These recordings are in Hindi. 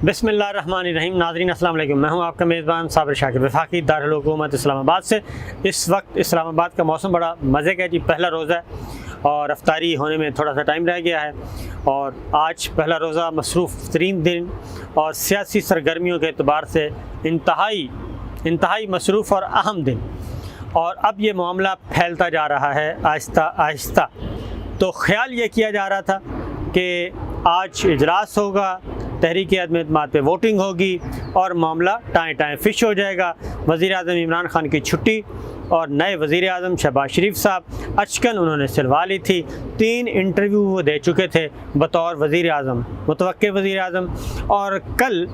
बिस्मिल्लाहिर्रहमानिर्रहीम। नाज़रीन अस्सलाम वालेकुम। मैं हूं आपका मेज़बान साबिर शाकिर वफाकी दारुल हुकूमत इस्लामाबाद से। इस वक्त इस्लामाबाद का मौसम बड़ा मज़े का है जी। पहला रोज़ा है और अफ्तारी होने में थोड़ा सा टाइम रह गया है और आज पहला रोज़ा मसरूफ़ तरीन दिन और सियासी सरगर्मियों के अतबार से इंतहाई मसरूफ़ और अहम दिन। और अब ये मामला फैलता जा रहा है आहिस्ता आहिस्ता। तो ख़्याल ये किया जा रहा था कि आज इजलास होगा, तहरीक अदम एतमाद पे वोटिंग होगी और मामला टाएं फिश हो जाएगा। वज़ीर-ए-आज़म इमरान खान की छुट्टी और नए वज़ीर-ए-आज़म शहबाज शरीफ साहब अचकन उन्होंने सिलवा ली थी। 3 इंटरव्यू वो दे चुके थे बतौर वज़ीर-ए-आज़म, मुतवक्किल वज़ीर-ए-आज़म। और कल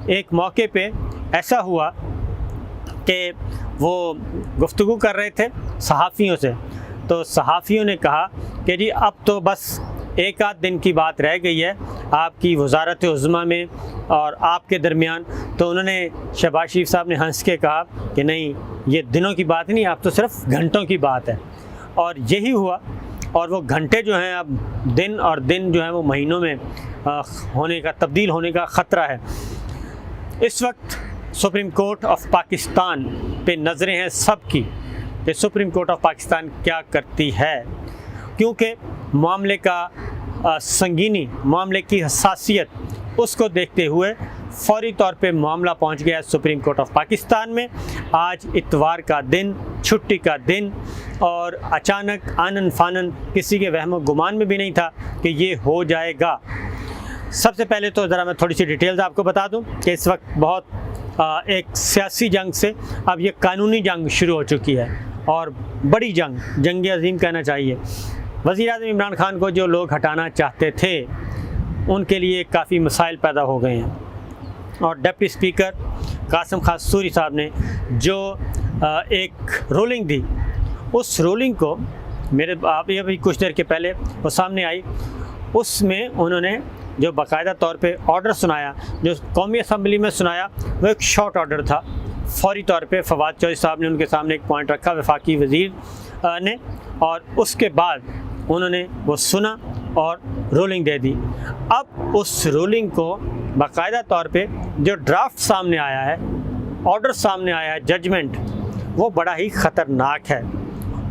एक मौके पे ऐसा हुआ कि वो गुफ्तगू कर रहे थे सहाफ़ियों से, तो सहाफ़ियों ने कहा कि जी अब तो बस एक आध दिन की बात रह गई है आपकी वज़ारत उज़्मा में और आपके दरमियान। तो उन्होंने शहबाज शरीफ साहब ने हंस के कहा कि नहीं, ये दिनों की बात नहीं, आप तो सिर्फ घंटों की बात है। और यही हुआ। और वो घंटे जो हैं अब दिन और दिन जो है वो महीनों में तब्दील होने का ख़तरा है। इस वक्त सुप्रीम कोर्ट ऑफ पाकिस्तान पे नज़रें हैं सबकी कि सुप्रीम कोर्ट ऑफ पाकिस्तान क्या करती है, क्योंकि मामले का संगीनी, मामले की हसासियत, उसको देखते हुए फौरी तौर पे मामला पहुंच गया सुप्रीम कोर्ट ऑफ पाकिस्तान में। आज इतवार का दिन, छुट्टी का दिन, और अचानक आनन फानन किसी के वहम गुमान में भी नहीं था कि ये हो जाएगा। सबसे पहले तो ज़रा मैं थोड़ी सी डिटेल्स आपको बता दूं कि इस वक्त बहुत एक सियासी जंग से अब ये कानूनी जंग शुरू हो चुकी है और बड़ी जंग अज़ीम कहना चाहिए। वज़ीर-ए-आज़म इमरान खान को जो लोग हटाना चाहते थे उनके लिए काफ़ी मसाइल पैदा हो गए हैं। और डिप्टी स्पीकर कासिम खान सूरी साहब ने जो एक रूलिंग दी, उस रूलिंग को ये अभी कुछ देर के पहले वो सामने आई, उसमें उन्होंने जो बाकायदा तौर पे ऑर्डर सुनाया, जो कौमी असम्बली में सुनाया, वो एक शॉर्ट ऑर्डर था। फौरी तौर पे फवाद चौधरी साहब ने उनके सामने एक पॉइंट रखा, वफाकी वज़ीर ने, और उसके बाद उन्होंने वो सुना और रूलिंग दे दी। अब उस रूलिंग को बाकायदा तौर पे जो ड्राफ्ट सामने आया है, ऑर्डर सामने आया है, जजमेंट, वो बड़ा ही ख़तरनाक है।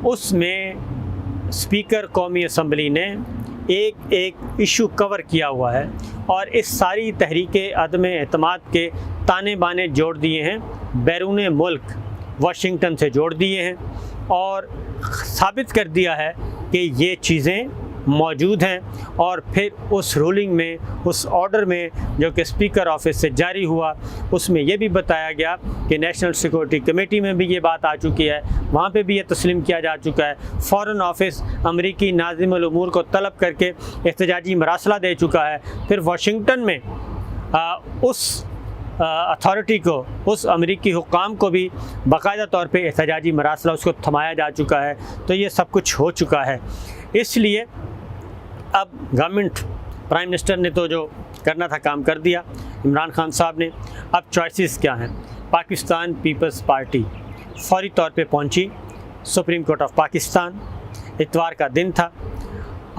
उसमें स्पीकर कौमी असम्बली ने एक इशू कवर किया हुआ है और इस सारी तहरीक अदम एतमाद के ताने बाने जोड़ दिए हैं, बैरून मुल्क वाशिंगटन से जोड़ दिए हैं और साबित कर दिया है कि ये चीज़ें मौजूद हैं। और फिर उस रूलिंग में, उस ऑर्डर में जो कि स्पीकर ऑफिस से जारी हुआ, उसमें ये भी बताया गया कि नेशनल सिक्योरिटी कमेटी में भी ये बात आ चुकी है, वहाँ पे भी ये तस्लीम किया जा चुका है। फ़ॉरेन ऑफिस अमरीकी नाज़िमुल उमूर को तलब करके एहतजाजी मरासला दे चुका है। फिर वाशिंगटन में उस अथॉरिटी को, उस अमरीकी हुक्काम को भी बाकायदा तौर पे एहतजाजी मरासला उसको थमाया जा चुका है। तो ये सब कुछ हो चुका है। इसलिए अब गवर्नमेंट, प्राइम मिनिस्टर ने तो जो करना था काम कर दिया, इमरान खान साहब ने। अब चॉइसेस क्या हैं? पाकिस्तान पीपल्स पार्टी फौरी तौर पे पहुंची सुप्रीम कोर्ट ऑफ पाकिस्तान। इतवार का दिन था।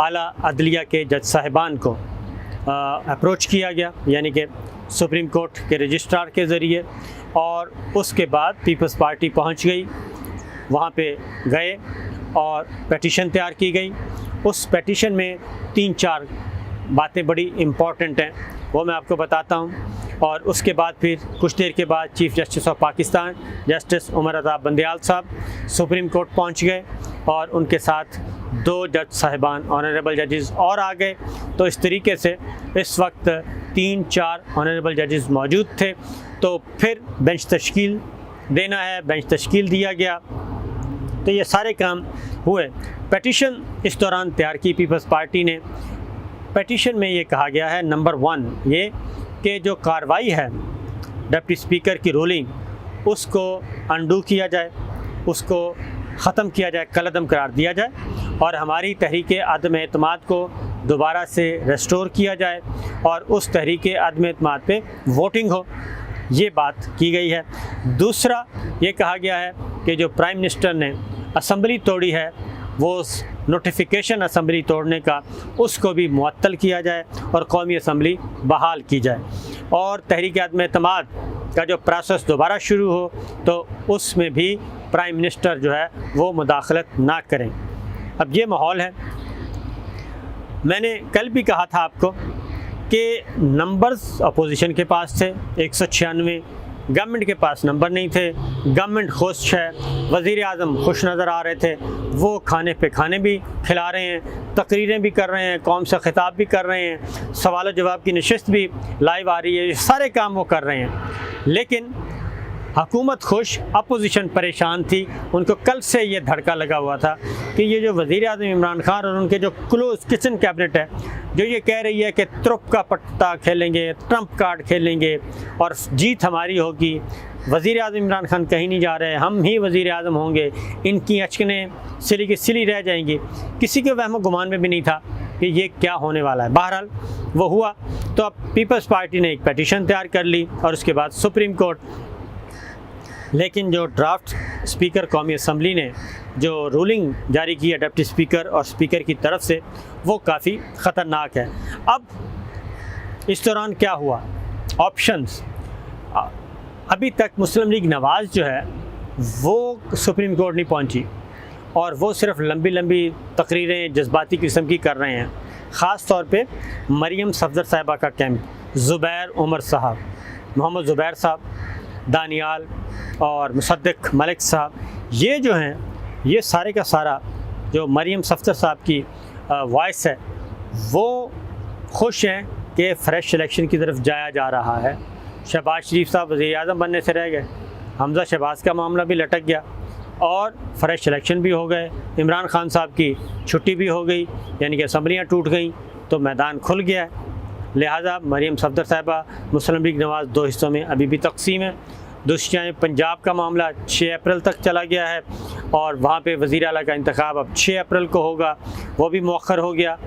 आला अदलिया के जज साहिबान को अप्रोच किया गया, यानी कि सुप्रीम कोर्ट के रजिस्ट्रार के ज़रिए, और उसके बाद पीपल्स पार्टी पहुंच गई, वहाँ पे गए और पेटिशन तैयार की गई। उस पेटिशन में 3-4 बातें बड़ी इम्पॉर्टेंट हैं, वो मैं आपको बताता हूँ। और उसके बाद फिर कुछ देर के बाद chief justice of Pakistan justice Umar Raza Bandial साहब सुप्रीम कोर्ट पहुँच गए और उनके साथ 2 जज साहिबान, ऑनरेबल जजेस और आ गए। तो इस तरीके से इस वक्त 3-4 ऑनरेबल जजेस मौजूद थे। तो फिर बेंच तश्कील देना है, बेंच तश्कील दिया गया। तो ये सारे काम हुए। पेटिशन इस दौरान तैयार की पीपल्स पार्टी ने। पेटिशन में ये कहा गया है, नंबर 1 ये कि जो कार्रवाई है डिप्टी स्पीकर की रूलिंग, उसको अनडू किया जाए, उसको ख़त्म किया जाए, कलअदम करार दिया जाए और हमारी तहरीक अदम एतमाद को दोबारा से रेस्टोर किया जाए और उस तहरीक अदम एतमाद पे वोटिंग हो। ये बात की गई है। दूसरा ये कहा गया है कि जो प्राइम मिनिस्टर ने असम्बली तोड़ी है, वो नोटिफिकेशन असम्बली तोड़ने का, उसको भी मुअत्तल किया जाए और कौमी असम्बली बहाल की जाए। और तहरीक अदम एतमाद का जो प्रोसेस दोबारा शुरू हो तो उसमें भी प्राइम मिनिस्टर जो है वो मुदाखलत ना करें। अब ये माहौल है। मैंने कल भी कहा था आपको कि नंबर्स अपोजिशन के पास थे 196, गवर्नमेंट के पास नंबर नहीं थे, गवर्नमेंट खुश है, वज़ीर आज़म खुश नज़र आ रहे थे, वो खाने पे खाने भी खिला रहे हैं, तकरीरें भी कर रहे हैं, कौम से खिताब भी कर रहे हैं, सवाल जवाब की नशिस्त भी लाइव आ रही है, ये सारे काम वो कर रहे हैं। लेकिन हुकूमत खुश, अपोजिशन परेशान थी। उनको कल से ये धड़का लगा हुआ था कि ये जो वज़ीर आज़म इमरान खान और उनके जो क्लोज किचन कैबिनेट है, जो ये कह रही है कि त्रुप का पट्टा खेलेंगे, ट्रंप कार्ड खेलेंगे और जीत हमारी होगी, वज़ीर आज़म इमरान खान कहीं नहीं जा रहे, हम ही वज़ीर आज़म होंगे, इनकी अचकनें सिली की सिली रह जाएंगी। किसी के वहम गुमान में भी नहीं था कि ये क्या होने वाला है। बहरहाल वो हुआ। तो अब पीपल्स पार्टी ने एक पटिशन तैयार कर ली और उसके बाद सुप्रीम कोर्ट। लेकिन जो ड्राफ्ट स्पीकर कौमी असम्बली ने जो रूलिंग जारी की है डिप्टी स्पीकर और स्पीकर की तरफ से, वो काफ़ी ख़तरनाक है। अब इस दौरान क्या हुआ, ऑप्शंस, अभी तक मुस्लिम लीग नवाज़ जो है वो सुप्रीम कोर्ट नहीं पहुंची और वो सिर्फ लंबी लंबी तकरीरें जज्बाती किस्म की कर रहे हैं। ख़ास तौर पे मरियम सफदर साहिबा का कैंप, ज़ुबैर उमर साहब, मोहम्मद ज़ुबैर साहब, दानियाल और मुसद्दिक मलिक साहब, ये जो हैं ये सारे का सारा जो मरियम सफदर साहब की वॉइस है, वो खुश हैं कि फ़्रेश इलेक्शन की तरफ जाया जा रहा है। शहबाज शरीफ साहब वज़ीर आज़म बनने से रह गए, हमज़ा शहबाज का मामला भी लटक गया और फ़्रेश इलेक्शन भी हो गए, इमरान खान साहब की छुट्टी भी हो गई, यानी कि असम्बलियाँ टूट गई, तो मैदान खुल गया है। लिहाजा मरियम सफदर साहिबा मुस्लिम लीग नवाज़ दो हिस्सों में अभी भी तकसीम है। दूसरी जानिब पंजाब का मामला 6 अप्रैल तक चला गया है और वहाँ पे वज़ीर आला का इंतखाब अब 6 अप्रैल को होगा, वो भी मौखर हो गया।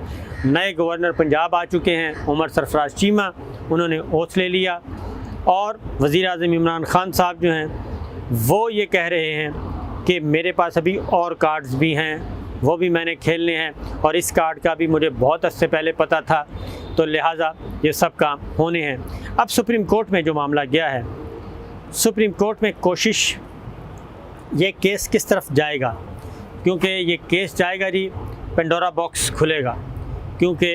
नए गवर्नर पंजाब आ चुके हैं, उमर सरफराज चीमा, उन्होंने ओथ ले लिया और वज़ीर आज़म इमरान खान साहब जो हैं वो ये कह रहे हैं कि मेरे पास अभी और कार्ड्स भी हैं, वो भी मैंने खेलने हैं और इस कार्ड का भी मुझे बहुत अर्से पहले पता था, तो लिहाजा ये सब काम होने हैं। अब सुप्रीम कोर्ट में जो मामला गया है, सुप्रीम कोर्ट में कोशिश, ये केस किस तरफ जाएगा, क्योंकि ये केस जाएगा जी, पेंडोरा बॉक्स खुलेगा, क्योंकि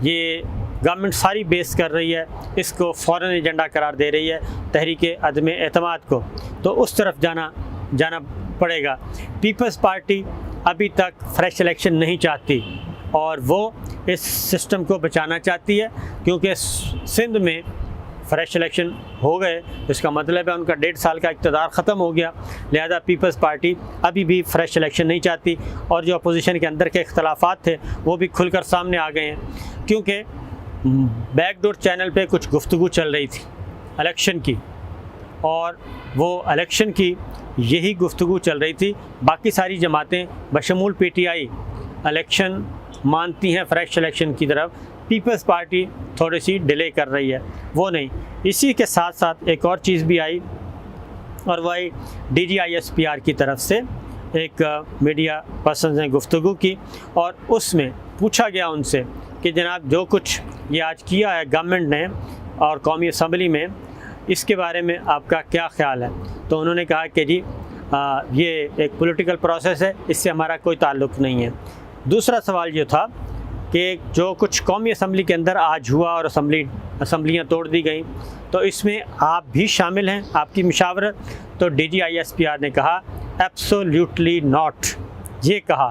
ये गवर्नमेंट सारी बेस कर रही है, इसको फॉरेन एजेंडा करार दे रही है तहरीक अदम एतमाद को, तो उस तरफ जाना पड़ेगा। पीपल्स पार्टी अभी तक फ्रेश इलेक्शन नहीं चाहती और वो इस सिस्टम को बचाना चाहती है, क्योंकि सिंध में फ्रेश इलेक्शन हो गए, इसका मतलब है उनका 1.5 साल का इक़्तिदार ख़त्म हो गया। लिहाजा पीपल्स पार्टी अभी भी फ्रेश इलेक्शन नहीं चाहती और जो अपोजिशन के अंदर के इख्तलाफात थे वो भी खुलकर सामने आ गए हैं, क्योंकि बैकडोर चैनल पे कुछ गुफ्तगू चल रही थी इलेक्शन की और वो इलेक्शन की यही गुफ्तगू चल रही थी। बाकी सारी जमातें बशमूल PTI इलेक्शन मानती हैं फ्रेश इलेक्शन की तरफ, पीपल्स पार्टी थोड़ी सी डिले कर रही है, वो नहीं। इसी के साथ साथ एक और चीज़ भी आई और वही DGISPR की तरफ से एक मीडिया पर्सन ने गुफ्तगू की और उसमें पूछा गया उनसे कि जनाब जो कुछ ये आज किया है गवर्नमेंट ने और कौमी असम्बली में, इसके बारे में आपका क्या ख्याल है। तो उन्होंने कहा कि जी ये एक पॉलिटिकल प्रोसेस है, इससे हमारा कोई ताल्लुक़ नहीं है। दूसरा सवाल ये था कि जो कुछ कौमी असम्बली के अंदर आज हुआ और असम्बलियाँ तोड़ दी गई, तो इसमें आप भी शामिल हैं, आपकी मशावरत। तो DGISPR ने कहा एब्सोल्यूटली नॉट, ये कहा।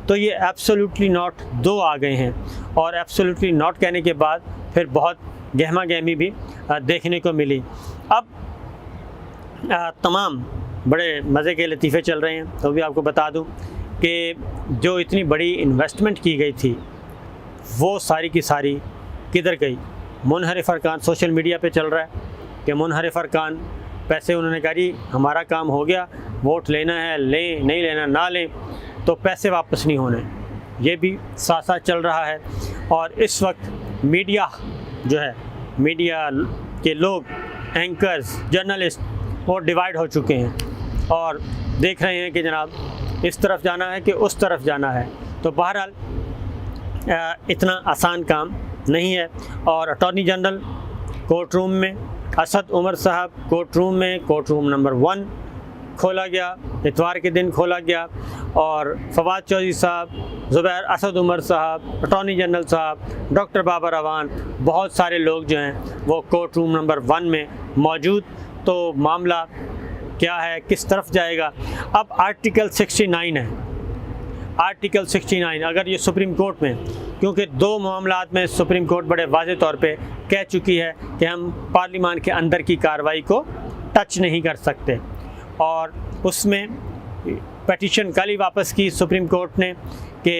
तो ये एब्सोल्यूटली नॉट 2 आ गए हैं और एब्सोल्यूटली नॉट कहने के बाद फिर बहुत गहमा गहमी भी देखने को मिली। अब तमाम बड़े मज़े के लतीफ़े चल रहे हैं, तो भी आपको बता दूं कि जो इतनी बड़ी इन्वेस्टमेंट की गई थी वो सारी की सारी किधर गई। मुनहरिफ अरकान सोशल मीडिया पे चल रहा है कि मुनहरिफ अरकान पैसे, उन्होंने कहा जी हमारा काम हो गया, वोट लेना है लें, नहीं लेना ना लें, तो पैसे वापस नहीं होने, ये भी साथ साथ चल रहा है। और इस वक्त मीडिया जो है, मीडिया के लोग, एंकर्स, जर्नलिस्ट, वो डिवाइड हो चुके हैं और देख रहे हैं कि जनाब इस तरफ जाना है कि उस तरफ जाना है। तो बहरहाल इतना आसान काम नहीं है। और अटॉर्नी जनरल कोर्ट रूम में, असद उमर साहब कोर्ट रूम में, कोर्ट रूम नंबर 1 खोला गया, इतवार के दिन खोला गया। और फवाद चौधरी साहब, ज़ुबैर असद उमर साहब, अटॉर्नी जनरल साहब, डॉक्टर बाबर अवान, बहुत सारे लोग जो हैं वो कोर्ट रूम नंबर 1 में मौजूद। तो मामला क्या है, किस तरफ जाएगा? अब आर्टिकल 69 है, आर्टिकल 69 अगर ये सुप्रीम कोर्ट में, क्योंकि 2 मामलात में सुप्रीम कोर्ट बड़े वाज़े तौर पे कह चुकी है कि हम पार्लियामान के अंदर की कार्रवाई को टच नहीं कर सकते, और उसमें पटिशन कल ही वापस की सुप्रीम कोर्ट ने कि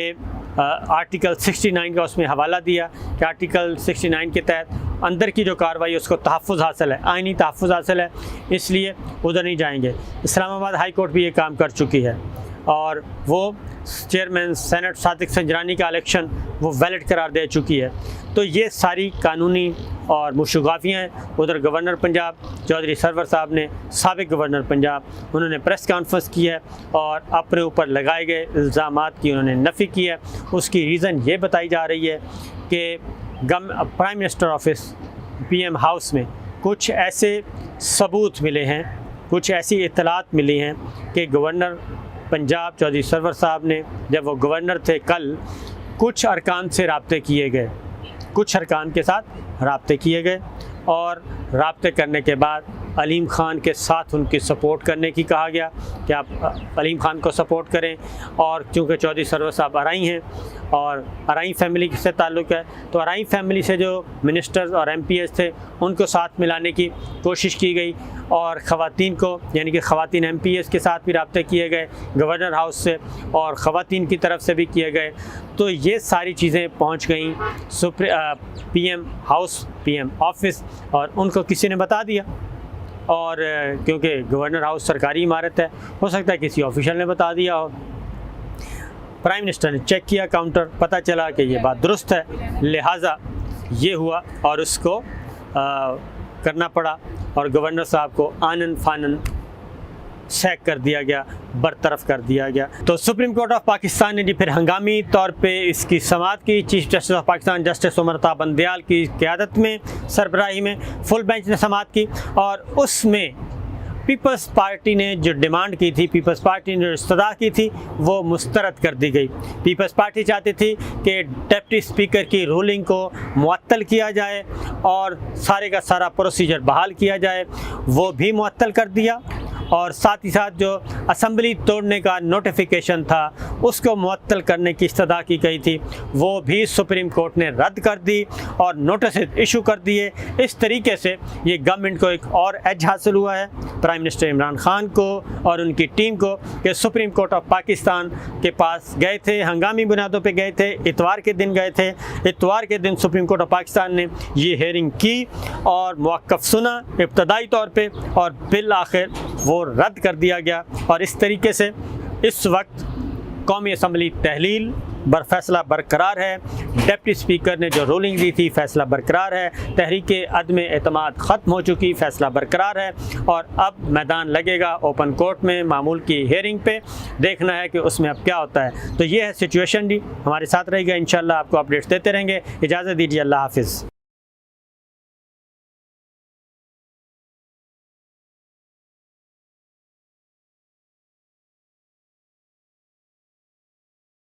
आर्टिकल 69 का उसमें हवाला दिया कि आर्टिकल 69 के तहत अंदर की जो कार्रवाई है उसको तहफ़्फ़ुज़ हासिल है, आइनी तहफ़्फ़ुज़ हासिल है, इसलिए उधर नहीं जाएंगे। इस्लामाबाद हाई कोर्ट भी ये काम कर चुकी है और वो चेयरमैन सेनेट सादिक संजरानी का इलेक्शन वो वैलिड करार दे चुकी है। तो ये सारी कानूनी और मुशुगाफियाँ हैं। उधर गवर्नर पंजाब चौधरी सरवर साहब ने, साबिक गवर्नर पंजाब, उन्होंने प्रेस कॉन्फ्रेंस की है और अपने ऊपर लगाए गए इल्ज़ामात की उन्होंने नफ़ी की है। उसकी रीज़न ये बताई जा रही है कि prime minister office PM house में कुछ ऐसे सबूत मिले हैं, कुछ ऐसी इत्तलात मिली हैं कि गवर्नर पंजाब चौधरी सरवर साहब ने जब वो गवर्नर थे कल, कुछ अरकान से राब्ते किए गए, कुछ अरकान के साथ राब्ते किए गए और राब्ते करने के बाद अलीम ख़ान के साथ उनकी सपोर्ट करने की कहा गया कि आप अलीम ख़ान को सपोर्ट करें। और क्योंकि चौधरी सरवर साहब अराई हैं और अराई फैमिली से ताल्लुक़ है, तो अराई फैमिली से जो मिनिस्टर्स और MPs थे उनको साथ मिलाने की कोशिश की गई और ख़वातीन को, यानी कि ख़वातीन MPs के साथ भी राब्ते किए गए गवर्नर हाउस से और ख़वातीन की तरफ से भी किए गए। तो ये सारी चीज़ें पहुँच गई PM हाउस, PM ऑफिस, और उनको किसी ने बता दिया। और क्योंकि गवर्नर हाउस सरकारी इमारत है, हो सकता है किसी ऑफिशियल ने बता दिया हो। प्राइम मिनिस्टर ने चेक किया काउंटर, पता चला कि ये बात दुरुस्त है, लिहाजा ये हुआ और उसको करना पड़ा और गवर्नर साहब को आनन फानन सैक कर दिया गया, बरतरफ कर दिया गया। तो सुप्रीम कोर्ट ऑफ पाकिस्तान ने जी फिर हंगामी तौर पे इसकी समाअत की। Chief justice of Pakistan justice Umar Ata Bandial की क़यादत में, सरबराही में फुल बेंच ने समाअत की और उसमें पीपल्स पार्टी ने जो डिमांड की थी, पीपल्स पार्टी ने जो इस्तदा की थी, वो मुस्तरद कर दी गई। पीपल्स पार्टी चाहती थी कि डिप्टी स्पीकर की रूलिंग को मुअत्तल किया जाए और सारे का सारा प्रोसीजर बहाल किया जाए, वो भी मुअत्तल कर दिया। और साथ ही साथ जो असम्बली तोड़ने का नोटिफिकेशन था उसको मुअत्तल करने की इस्तदा की गई थी, वो भी सुप्रीम कोर्ट ने रद्द कर दी और नोटिस इशू कर दिए। इस तरीके से ये गवर्नमेंट को एक और एज हासिल हुआ है, प्राइम मिनिस्टर इमरान खान को और उनकी टीम को, कि सुप्रीम कोर्ट ऑफ पाकिस्तान के पास गए थे, हंगामी बुनियादों पे गए थे, इतवार के दिन गए थे। इतवार के दिन सुप्रीम कोर्ट ऑफ पाकिस्तान ने ये हेयरिंग की और मौक़िफ़ सुना इब्तदाई तौर पे और बिल आखिर वो रद्द कर दिया गया। और इस तरीके से इस वक्त कौमी असम्बली तहलील फैसला बरकरार है। डिप्टी स्पीकर ने जो रूलिंग दी थी फैसला बरकरार है। तहरीक अदम एतमाद ख़त्म हो चुकी, फैसला बरकरार है और अब मैदान लगेगा ओपन कोर्ट में मामूल की हेयरिंग पे। देखना है कि उसमें अब क्या होता है। तो ये है सिचुएशन जी। हमारे साथ रहेगा, इंशाल्लाह आपको अपडेट्स देते रहेंगे। इजाज़त दीजिए, अल्लाह हाफिज़।